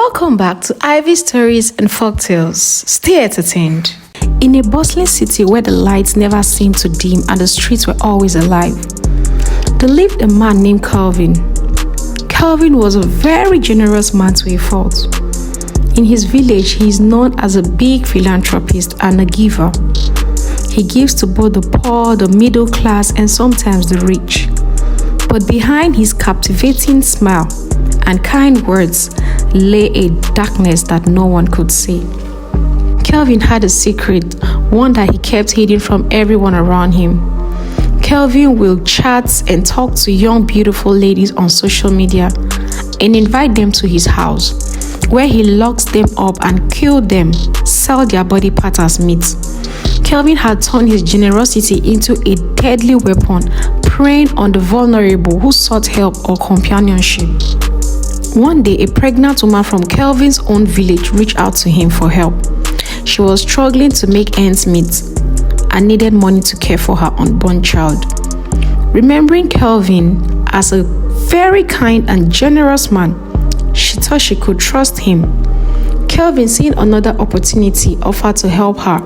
Welcome back to Ivy Stories and Folktales. Stay entertained. In a bustling city where the lights never seemed to dim and the streets were always alive, there lived a man named Calvin. Calvin was a very generous man to a fault. In his village, he is known as a big philanthropist and a giver. He gives to both the poor, the middle class, and sometimes the rich. But behind his captivating smile and kind words lay a darkness that no one could see. Calvin had a secret, one that he kept hidden from everyone around him. Calvin will chat and talk to young beautiful ladies on social media and invite them to his house, where he locks them up and kills them, sell their body parts as meat. Calvin had turned his generosity into a deadly weapon, preying on the vulnerable who sought help or companionship. One day, a pregnant woman from Calvin's own village reached out to him for help. She was struggling to make ends meet and needed money to care for her unborn child. Remembering Calvin as a very kind and generous man, she thought she could trust him. Calvin, seeing another opportunity, offered to help her,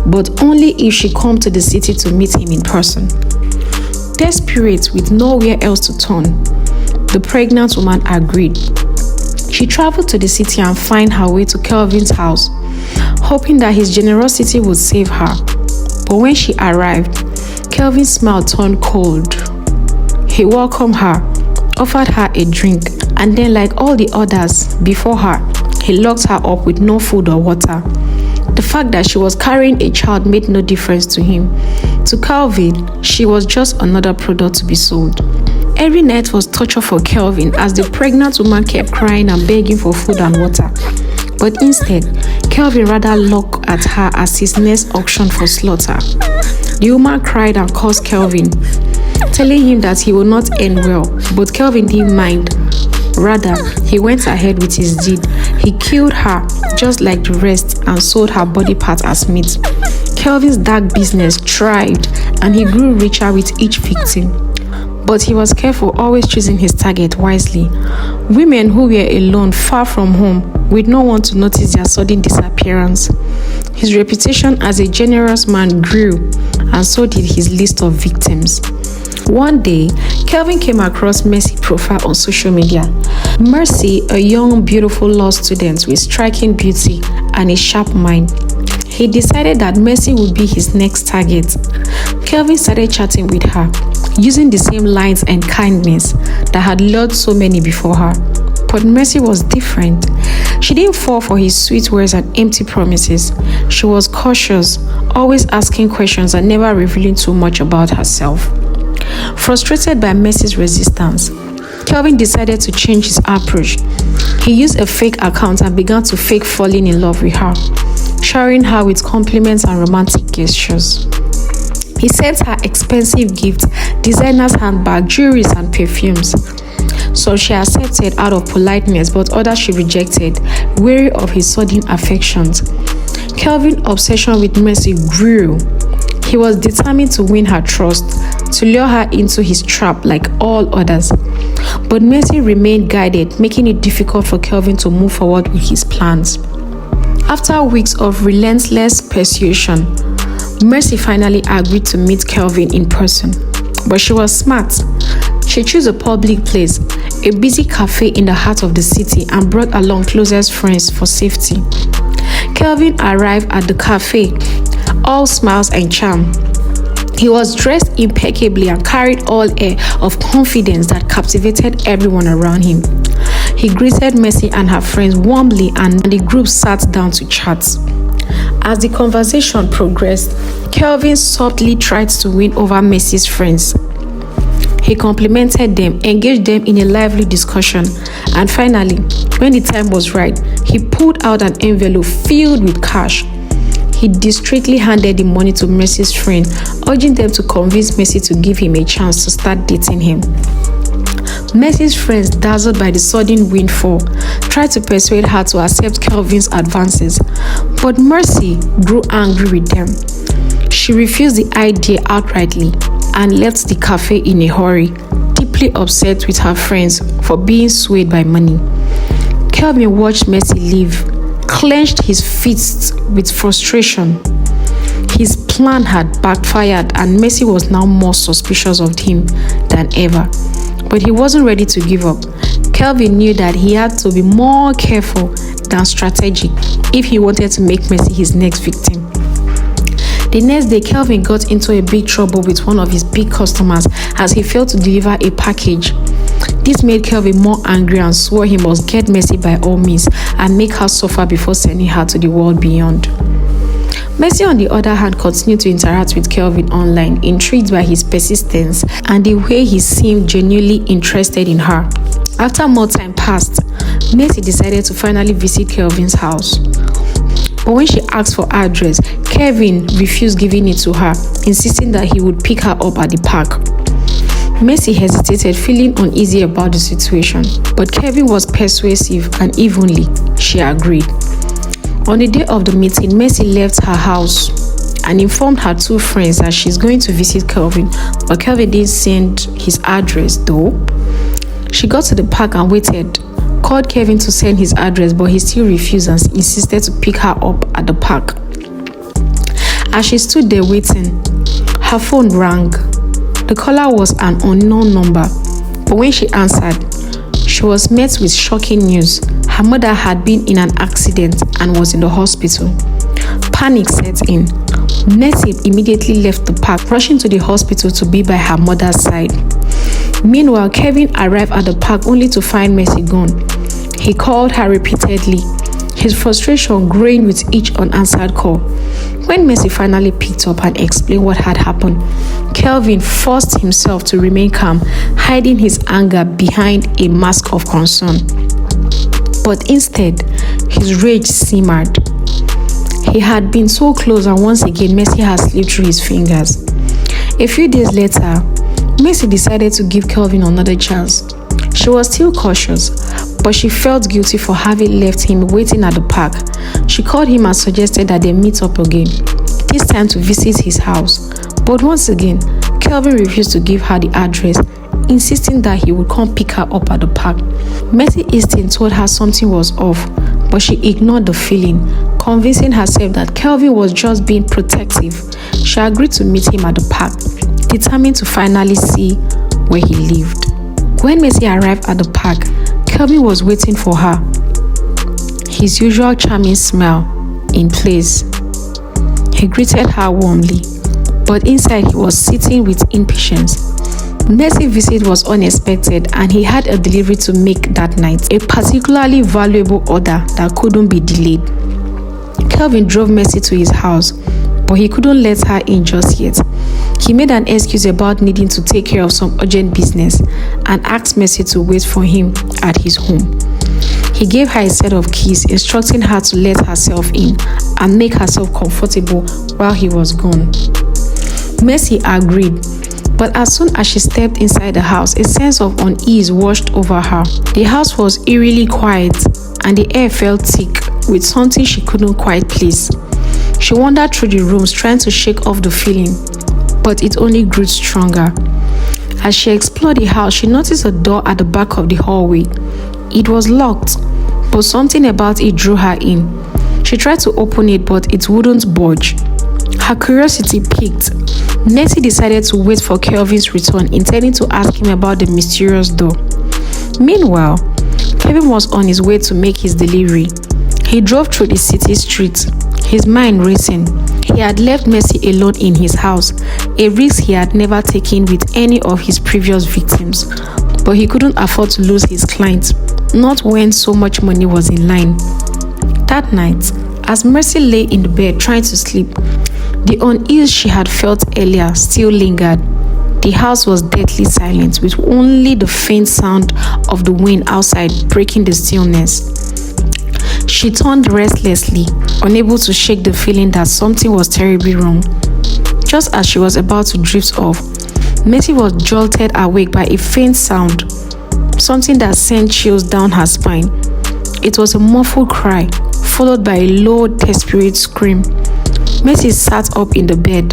but only if she come to the city to meet him in person. Desperate with nowhere else to turn, the pregnant woman agreed. She traveled to the city and found her way to Calvin's house, hoping that his generosity would save her. But when she arrived, Calvin's smile turned cold. He welcomed her, offered her a drink, and then, like all the others before her, he locked her up with no food or water. The fact that she was carrying a child made no difference to him. To Calvin, she was just another product to be sold. Every night was torture for Calvin as the pregnant woman kept crying and begging for food and water. But instead, Calvin rather looked at her as his next auction for slaughter. The woman cried and cursed Calvin, telling him that he would not end well, but Calvin didn't mind. Rather, he went ahead with his deed. He killed her just like the rest and sold her body parts as meat. Calvin's dark business thrived and he grew richer with each victim. But he was careful, always choosing his target wisely. Women who were alone, far from home, with no one to notice their sudden disappearance. His reputation as a generous man grew, and so did his list of victims. One day, Calvin came across Mercy's profile on social media. Mercy, a young, beautiful law student with striking beauty and a sharp mind. He decided that Mercy would be his next target. Calvin started chatting with her, using the same lines and kindness that had lured so many before her. But Mercy was different. She didn't fall for his sweet words and empty promises. She was cautious, always asking questions and never revealing too much about herself. Frustrated by Mercy's resistance, Calvin decided to change his approach. He used a fake account and began to fake falling in love with her, showering her with compliments and romantic gestures. He sent her expensive gifts, designers' handbags, jewelry, and perfumes. Some she accepted out of politeness, but others she rejected, weary of his sudden affections. Calvin's obsession with Mercy grew. He was determined to win her trust, to lure her into his trap like all others. But Mercy remained guided, making it difficult for Calvin to move forward with his plans. After weeks of relentless persuasion, Mercy finally agreed to meet Calvin in person. But she was smart. She chose a public place, a busy cafe in the heart of the city, and brought along closest friends for safety. Calvin arrived at the cafe, all smiles and charm. He was dressed impeccably and carried all air of confidence that captivated everyone around him. He greeted Mercy and her friends warmly, and the group sat down to chat. As the conversation progressed, Calvin softly tried to win over Mercy's friends. He complimented them, engaged them in a lively discussion, and finally, when the time was right, he pulled out an envelope filled with cash. He discreetly handed the money to Mercy's friend, urging them to convince Mercy to give him a chance to start dating him. Mercy's friends, dazzled by the sudden windfall, tried to persuade her to accept Calvin's advances, but Mercy grew angry with them. She refused the idea outrightly and left the cafe in a hurry, deeply upset with her friends for being swayed by money. Kelvin watched Mercy leave, clenched his fists with frustration. His plan had backfired and Mercy was now more suspicious of him than ever. But he wasn't ready to give up. Kelvin knew that he had to be more careful than strategic if he wanted to make Mercy his next victim. The next day, Kelvin got into a big trouble with one of his big customers as he failed to deliver a package. This made Kelvin more angry and swore he must get Mercy by all means and make her suffer before sending her to the world beyond. Mercy, on the other hand, continued to interact with Kelvin online, intrigued by his persistence and the way he seemed genuinely interested in her. After more time passed, Mercy decided to finally visit Kelvin's house. But when she asked for address, Kelvin refused giving it to her, insisting that he would pick her up at the park. Mercy hesitated, feeling uneasy about the situation, but Kelvin was persuasive and evenly she agreed. On the day of the meeting, Mercy left her house and informed her two friends that she's going to visit Kelvin, but Kelvin didn't send his address though. She got to the park and waited, called Kelvin to send his address, but he still refused and insisted to pick her up at the park. As she stood there waiting, her phone rang. The caller was an unknown number, but when she answered, she was met with shocking news. Her mother had been in an accident and was in the hospital. Panic set in. Mercy immediately left the park, rushing to the hospital to be by her mother's side. Meanwhile, Kelvin arrived at the park only to find Mercy gone. He called her repeatedly, his frustration growing with each unanswered call. When Mercy finally picked up and explained what had happened, Kelvin forced himself to remain calm, hiding his anger behind a mask of concern. But instead, his rage simmered. He had been so close and once again Mercy had slipped through his fingers. A few days later, Mercy decided to give Kelvin another chance. She was still cautious, but she felt guilty for having left him waiting at the park. She called him and suggested that they meet up again, this time to visit his house. But once again, Kelvin refused to give her the address, insisting that he would come pick her up at the park. Mercy's instinct told her something was off, but she ignored the feeling, convincing herself that Kelvin was just being protective. She agreed to meet him at the park, determined to finally see where he lived. When Mercy arrived at the park, Kelvin was waiting for her, his usual charming smile in place. He greeted her warmly, but inside he was sitting with impatience. Mercy's visit was unexpected and he had a delivery to make that night, a particularly valuable order that couldn't be delayed. Kelvin drove Mercy to his house, but he couldn't let her in just yet. He made an excuse about needing to take care of some urgent business and asked Mercy to wait for him at his home. He gave her a set of keys, instructing her to let herself in and make herself comfortable while he was gone. Mercy agreed, but as soon as she stepped inside the house, a sense of unease washed over her. The house was eerily quiet and the air felt thick with something she couldn't quite place. She wandered through the rooms trying to shake off the feeling, but it only grew stronger. As she explored the house, she noticed a door at the back of the hallway. It was locked, but something about it drew her in. She tried to open it, but it wouldn't budge. Her curiosity piqued. Mercy decided to wait for Kelvin's return, intending to ask him about the mysterious door. Meanwhile, Kelvin was on his way to make his delivery. He drove through the city streets, his mind racing. He had left Mercy alone in his house, a risk he had never taken with any of his previous victims. But he couldn't afford to lose his client, not when so much money was in line. That night, as Mercy lay in the bed trying to sleep, the unease she had felt earlier still lingered. The house was deathly silent, with only the faint sound of the wind outside breaking the stillness. She turned restlessly, unable to shake the feeling that something was terribly wrong. Just as she was about to drift off, Mercy was jolted awake by a faint sound, something that sent chills down her spine. It was a muffled cry, followed by a low, desperate scream. Mercy sat up in the bed.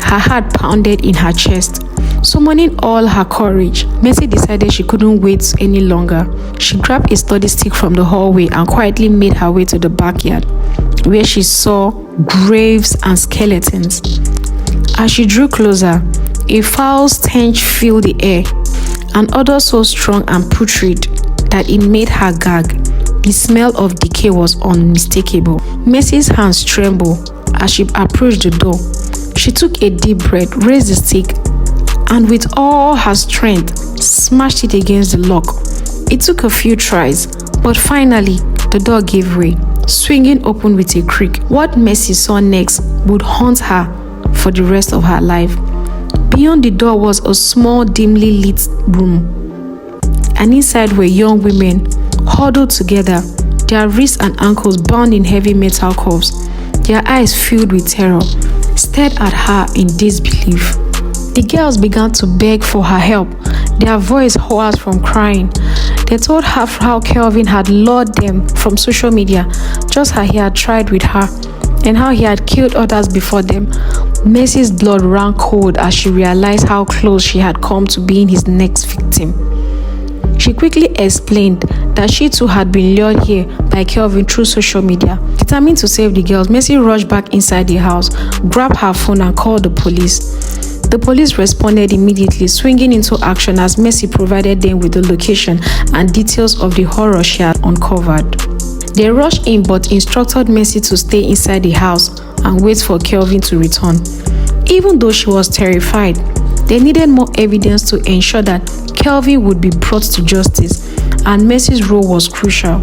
Her heart pounded in her chest, Summoning all her courage, Mercy decided she couldn't wait any longer. She grabbed a sturdy stick from the hallway and quietly made her way to the backyard, where she saw graves and skeletons. As she drew closer, a foul stench filled the air, an odor so strong and putrid that it made her gag. The smell of decay was unmistakable. Mercy's hands trembled as she approached the door. She took a deep breath, raised the stick, and with all her strength, smashed it against the lock. It took a few tries, but finally, the door gave way, swinging open with a creak. What Mercy saw next would haunt her for the rest of her life. Beyond the door was a small, dimly lit room, and inside were young women, huddled together, their wrists and ankles bound in heavy metal cuffs. Their eyes filled with terror, stared at her in disbelief. The girls began to beg for her help, their voice hoarse from crying. They told her how Kelvin had lured them from social media, just how he had tried with her, and how he had killed others before them. Mercy's blood ran cold as she realized how close she had come to being his next victim. She quickly explained that she too had been lured here by Kelvin through social media. Determined to save the girls, Mercy rushed back inside the house, grabbed her phone and called the police. The police responded immediately, swinging into action as Mercy provided them with the location and details of the horror she had uncovered. They rushed in but instructed Mercy to stay inside the house and wait for Kelvin to return. Even though she was terrified, they needed more evidence to ensure that Kelvin would be brought to justice, and Mercy's role was crucial.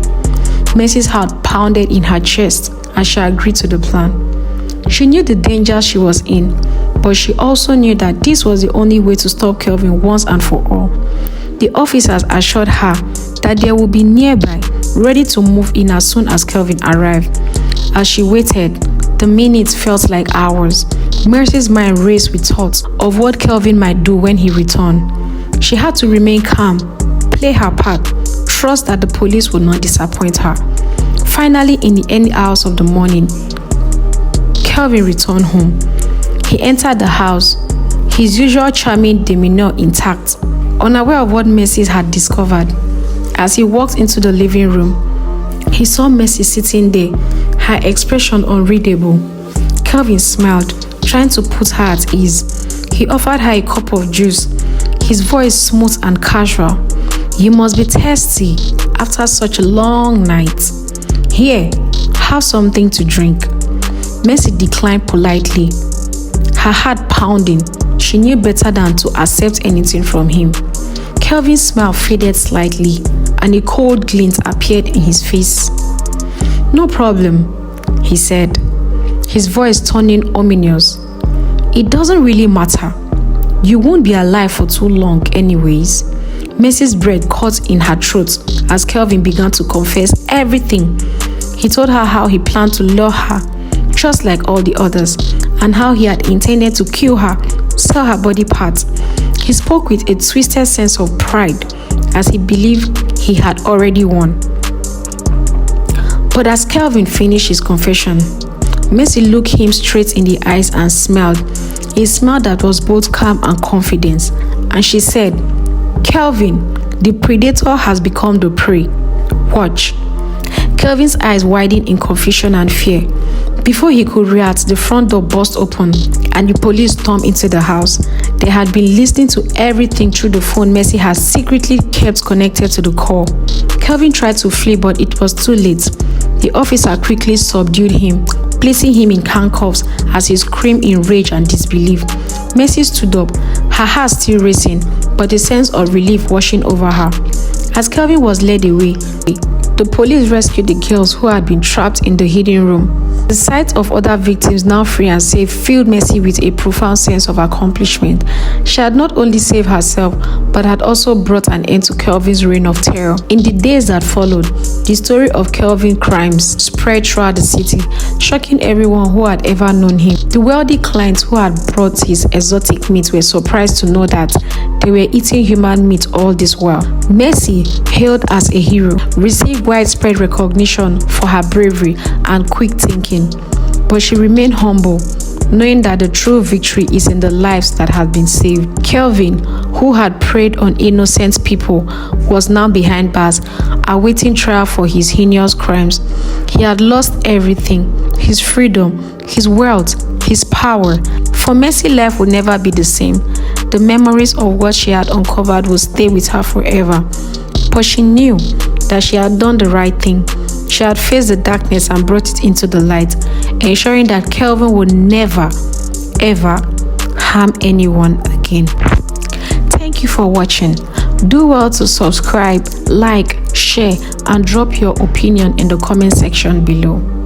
Mercy's heart pounded in her chest as she agreed to the plan. She knew the danger she was in, but she also knew that this was the only way to stop Kelvin once and for all. The officers assured her that they would be nearby, ready to move in as soon as Kelvin arrived. As she waited, the minutes felt like hours. Mercy's mind raced with thoughts of what Kelvin might do when he returned. She had to remain calm, play her part, trust that the police would not disappoint her. Finally, in the early hours of the morning, Kelvin returned home. He entered the house, his usual charming demeanor intact, unaware of what Mercy had discovered. As he walked into the living room, he saw Mercy sitting there, her expression unreadable. Kelvin smiled, trying to put her at ease. He offered her a cup of juice, his voice smooth and casual. "You must be thirsty after such a long night. Here, have something to drink." Mercy declined politely, her heart pounding. She knew better than to accept anything from him. Kelvin's smile faded slightly, and a cold glint appeared in his face. "No problem," he said, his voice turning ominous. "It doesn't really matter. You won't be alive for too long anyways." Mercy's breath caught in her throat as Kelvin began to confess everything. He told her how he planned to lure her, just like all the others, and how he had intended to kill her, sell her body parts. He spoke with a twisted sense of pride as he believed he had already won. But as Kelvin finished his confession, Mercy looked him straight in the eyes and smiled, a smile that was both calm and confident, and she said, "Kelvin, the predator has become the prey. Watch." Kelvin's eyes widened in confusion and fear. Before he could react, the front door burst open and the police stormed into the house. They had been listening to everything through the phone Mercy had secretly kept connected to the call. Kelvin tried to flee, but it was too late. The officer quickly subdued him, placing him in handcuffs as he screamed in rage and disbelief. Mercy stood up, her heart still racing, but a sense of relief washing over her. As Kelvin was led away, the police rescued the girls who had been trapped in the hidden room. The sight of other victims now free and safe filled Mercy with a profound sense of accomplishment. She had not only saved herself, but had also brought an end to Kelvin's reign of terror. In the days that followed, the story of Kelvin's crimes spread throughout the city, shocking everyone who had ever known him. The wealthy clients who had brought his exotic meat were surprised to know that they were eating human meat all this while. Mercy, hailed as a hero, received widespread recognition for her bravery and quick thinking. But she remained humble, knowing that the true victory is in the lives that have been saved. Kelvin, who had preyed on innocent people, was now behind bars, awaiting trial for his heinous crimes. He had lost everything: his freedom, his wealth, his power. For Mercy, life would never be the same. The memories of what she had uncovered would stay with her forever. But she knew that she had done the right thing. She had faced the darkness and brought it into the light, ensuring that Kelvin would never, ever harm anyone again. Thank you for watching. Do well to subscribe, like, share, and drop your opinion in the comment section below.